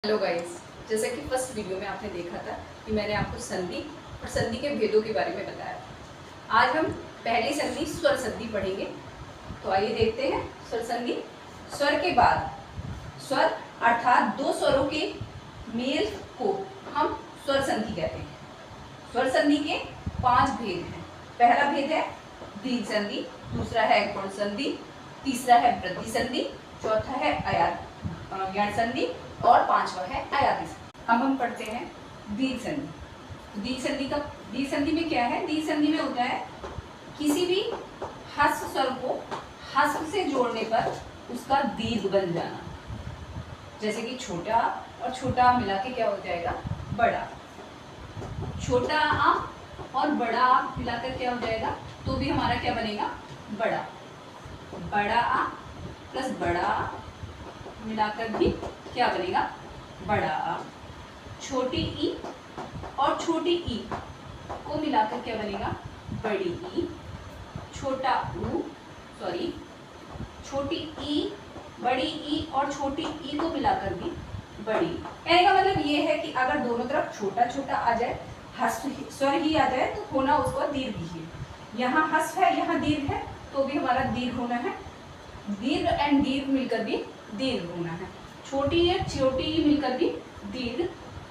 Hello guys, जैसा कि first video में आपने देखा था कि मैंने आपको संधि और संधि के भेदों के बारे में बताया। आज हम पहली संधि स्वर संधि पढ़ेंगे। तो आइए देखते हैं स्वर संधि। स्वर के बाद स्वर अर्थात दो स्वरों के मेल को हम स्वर संधि कहते हैं। स्वर संधि के 5 भेद हैं। पहला भेद है दीर्घ संधि, दूसरा है गुण संधि, तीसरा है वृद्धि संधि, चौथा है यण संधि और 5वां है आयाति संधि। अब हम पढ़ते हैं दीर्घ संधि। दीर्घ संधि में क्या है? दीर्घ संधि में होता है किसी भी ह्रस्व स्वर को ह्रस्व से जोड़ने पर उसका दीर्घ बन जाना। जैसे कि छोटा और छोटा मिला के क्या हो जाएगा? बड़ा। छोटा आ और बड़ा आ मिलाकर क्या हो जाएगा? तो भी हमारा क्या बनेगा? बड़ा। बड़ा आ प्लस बड़ा आ मिलाकर भी क्या बनेगा? बड़ा आ। छोटी ई और छोटी ई को मिलाकर क्या बनेगा? बड़ी ई। छोटा ऊ छोटी ई, बड़ी ई और छोटी ई को मिलाकर भी बड़ी। कहने का मतलब ये है कि अगर दोनों तरफ छोटा छोटा आ जाए, ह्रस्व स्वर ही आ जाए, तो होना उसको दीर्घ ही है। यहाँ ह्रस्व है, यहाँ दीर्घ है, तो भी हमारा दीर्घ होना है। दीर्घ एंड दीर्घ मिलकर भी दीर्घ होना है। छोटी है, छोटी ई मिलकर भी दीर्घ।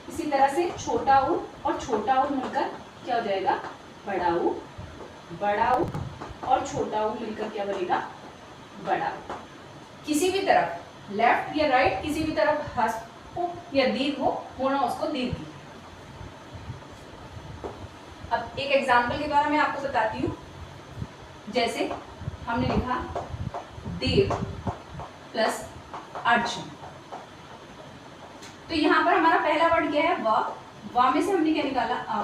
इसी तरह से छोटा ऊ और छोटा ऊ मिलकर क्या हो जाएगा? बड़ा ऊ। बड़ा ऊ और छोटा ऊ मिलकर क्या बनेगा? बड़ा ऊ। किसी भी तरफ लेफ्ट या राइट, किसी भी तरफ ह्रस्व हो या दीर्घ हो, होना उसको दीर्घ ही। अब एक एग्जाम्पल के द्वारा मैं आपको बताती हूँ। जैसे हमने लिखा देव प्लस अर्जुन, तो यहाँ पर हमारा पहला वर्ड क्या है? वा में से हमने क्या निकाला? आ,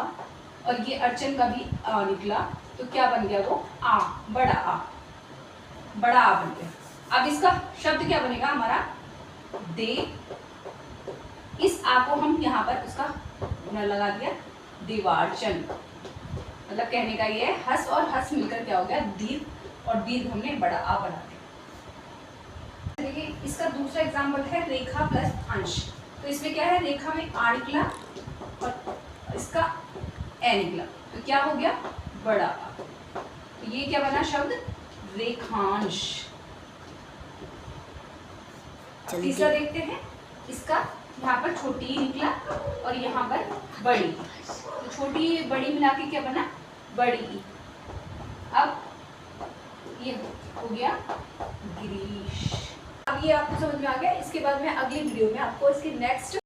और ये अर्चन का भी आ निकला, तो क्या बन गया? वो आ, बड़ा आ। बड़ा आ बन गया। अब इसका शब्द क्या बनेगा हमारा? दे। इस आ को हम यहाँ पर उसका लगा दिया देवार्चन। मतलब कहने का ये है हस और हस मिलकर क्या हो गया? दीर्घ, और दीर्घ हमने बड़ा आ बना दिया। देखिए इसका दूसरा एग्जाम्पल है रेखा प्लस अंश। तो इसमें क्या है? रेखा में आ निकला और इसका ए निकला, तो क्या हो गया? बड़ा आ। तो ये क्या बना शब्द? रेखांश। तीसरा देखते हैं। इसका यहाँ पर छोटी ई निकला और यहाँ पर बड़ी। तो छोटी बड़ी मिला के क्या बना? बड़ी ई। अब ये हो गया गिरीश। अब ये आपको समझ में आ गया। इसके बाद मैं अगली वीडियो में आपको इसके नेक्स्ट